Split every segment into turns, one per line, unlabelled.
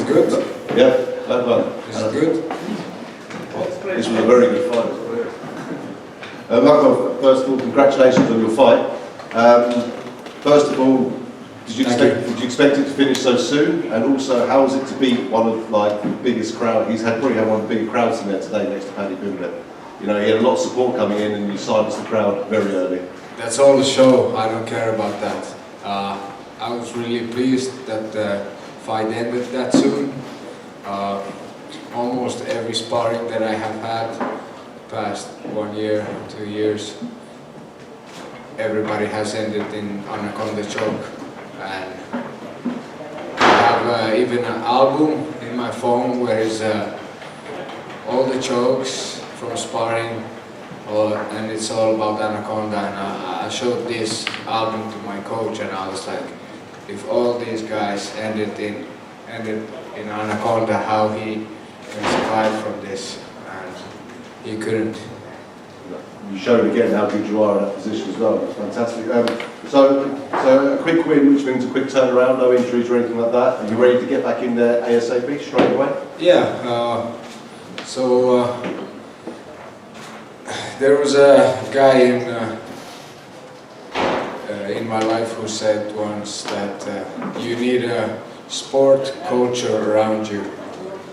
it good?
Yeah, that one.
Is it good?
This was a very good fight. Makwan, first of all, congratulations on your fight. First of all, did you expect it to finish so soon? And also, how was it to beat one of the biggest crowd? Probably had one of the bigger crowds in there today next to Paddy Pimblett. You know, he had a lot of support coming in, and you silenced the crowd very early.
That's all the show. I don't care about that. I was really pleased that the fight ended that soon. Almost every sparring that I have had past 1 year, 2 years, everybody has ended in anaconda choke. And I have even an album in my phone where is all the chokes from sparring, and it's all about anaconda. And I showed this album to my coach, and I was like, if all these guys ended in anaconda, how he can survive from this, and he couldn't.
You showed again how good you are in that position as well. It's fantastic. So a quick win, which means a quick turnaround, no injuries or anything like that. Are you ready to get back in there ASAP straight away?
Yeah. There was a guy in my life who said once that you need a sport culture around you,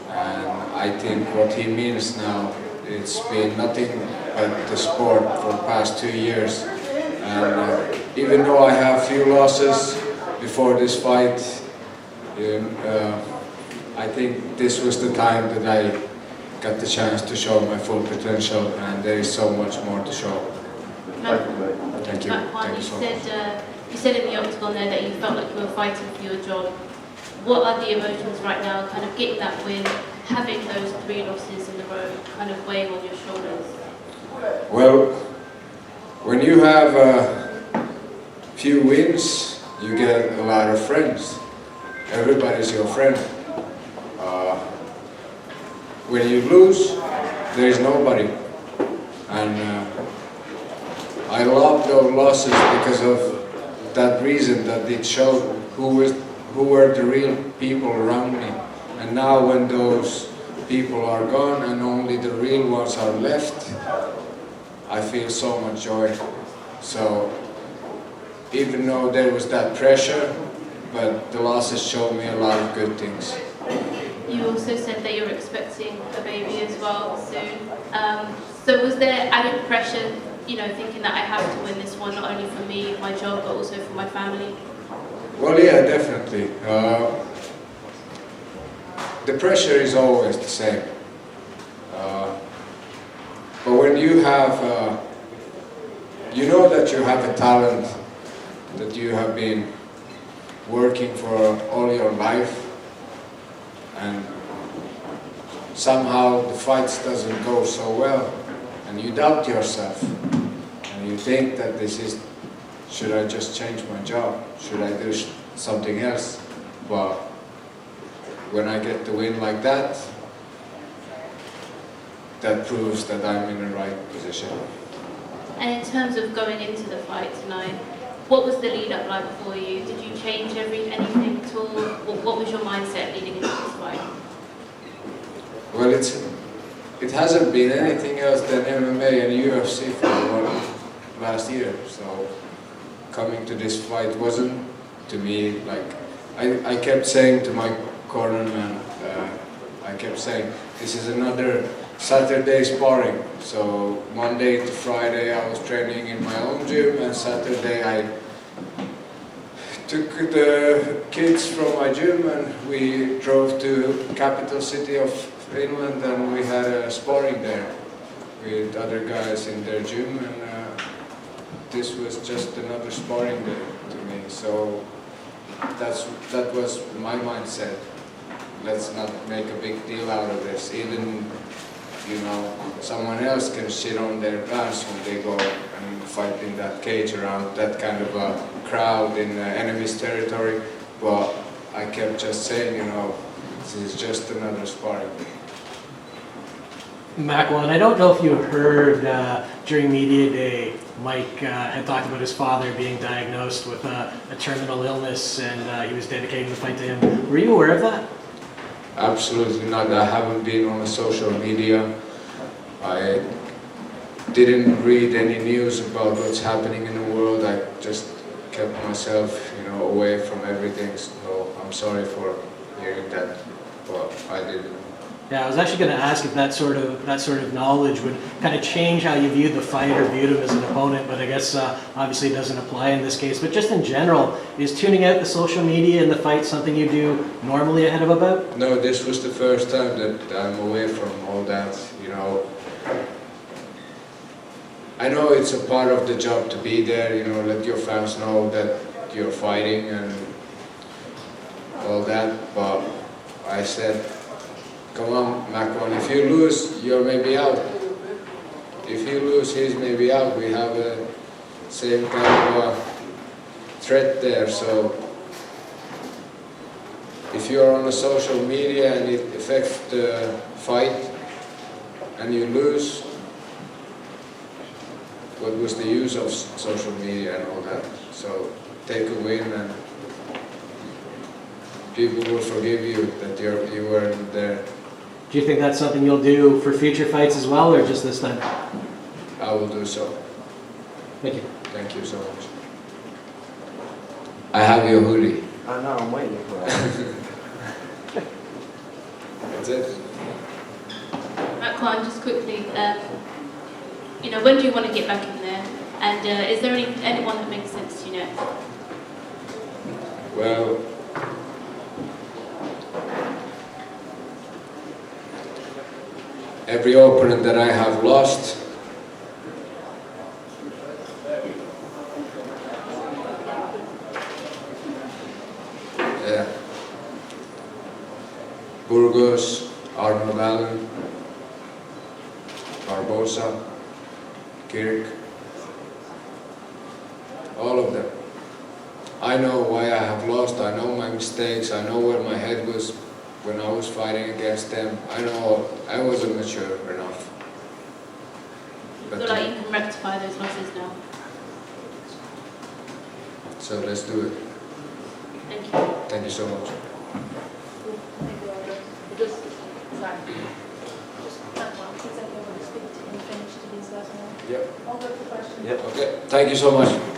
and I think what he means now, it's been nothing but the sport for the past 2 years. And even though I have few losses before this fight, I think this was the time that I got the chance to show my full potential, and there is so much more to show. Thank you.
Makwan, you said in the octagon there that you felt like you were fighting for your job. What are the emotions right now, kind of getting that win, having those 3 losses in a row, kind of weighing on your shoulders?
Well, when you have a few wins, you get a lot of friends. Everybody's your friend. When you lose, there is nobody. And I love those losses because of that reason, that it showed who were the real people around me. And now when those people are gone and only the real ones are left, I feel so much joy. So even though there was that pressure, but the losses showed me a lot of good things.
You also said that you're expecting a baby as well soon. So was there added pressure, thinking that I have to win this one, not only for me, my job, but also for my family?
Well, yeah, definitely. The pressure is always the same. But when you have, you know that you have a talent that you have been working for all your life, and somehow the fights doesn't go so well, and you doubt yourself, and you think that should I just change my job? Should I do something else? But when I get the win like that, that proves that I'm in the right position.
And in terms of going into the fight tonight, what was the lead up like for you? Did you change anything at all? What was your mindset leading into this fight?
Well, it hasn't been anything else than MMA and UFC for last year. So coming to this fight wasn't, to me, like, I kept saying to my cornerman, I kept saying, this is another Saturday sparring. So Monday to Friday I was training in my own gym, and Saturday I took the kids from my gym and we drove to capital city of Finland, and we had a sparring there with other guys in their gym, and this was just another sparring day to me. So that was my mindset. Let's not make a big deal out of this. Even, someone else can shit on their pants when they go and fight in that cage around that kind of a crowd in enemy's territory. But I kept just saying, this is just another sparring.
Makwan, I don't know if you heard during media day, Mike had talked about his father being diagnosed with a terminal illness, and he was dedicating the fight to him. Were you aware of that?
Absolutely not. I haven't been on social media. I didn't read any news about what's happening in the world. I just kept myself, away from everything. So I'm sorry for hearing that, but I didn't.
Yeah, I was actually going to ask if that sort of knowledge would kind of change how you viewed the fight or viewed him as an opponent, but I guess obviously it doesn't apply in this case. But just in general, is tuning out the social media in the fight something you do normally ahead of a bout?
No, this was the first time that I'm away from all that, I know it's a part of the job to be there, let your fans know that you're fighting and all that, but I said, come on, Makwan, if you lose, you're maybe out. If you lose, he's maybe out. We have the same kind of a threat there, so if you're on the social media and it affects the fight and you lose, what was the use of social media and all that? So take a win and people will forgive you that you weren't there.
Do you think that's something you'll do for future fights as well, or just this time?
I will do so.
Thank you.
Thank you so much. I have your hoodie.
I know, I'm waiting for it.
That's it.
Makwan, just quickly, when do you want to get back in there? And is there anyone that makes sense to you next?
Well, every opponent that I have lost, Burgos, Arnold Allen, Barbosa, Kirk, all of them. I know why I have lost, I know my mistakes, I know where my head was when I was fighting against them. I know I wasn't mature enough.
You feel like you can rectify those losses now?
So let's do it.
Thank you.
Thank you so much.
Thank you, Albert. Just, sorry. Just that one. Please, I want to speak to him, finish to these last one.
Yep.
All good for questions.
Yep.
Okay. Thank you so much.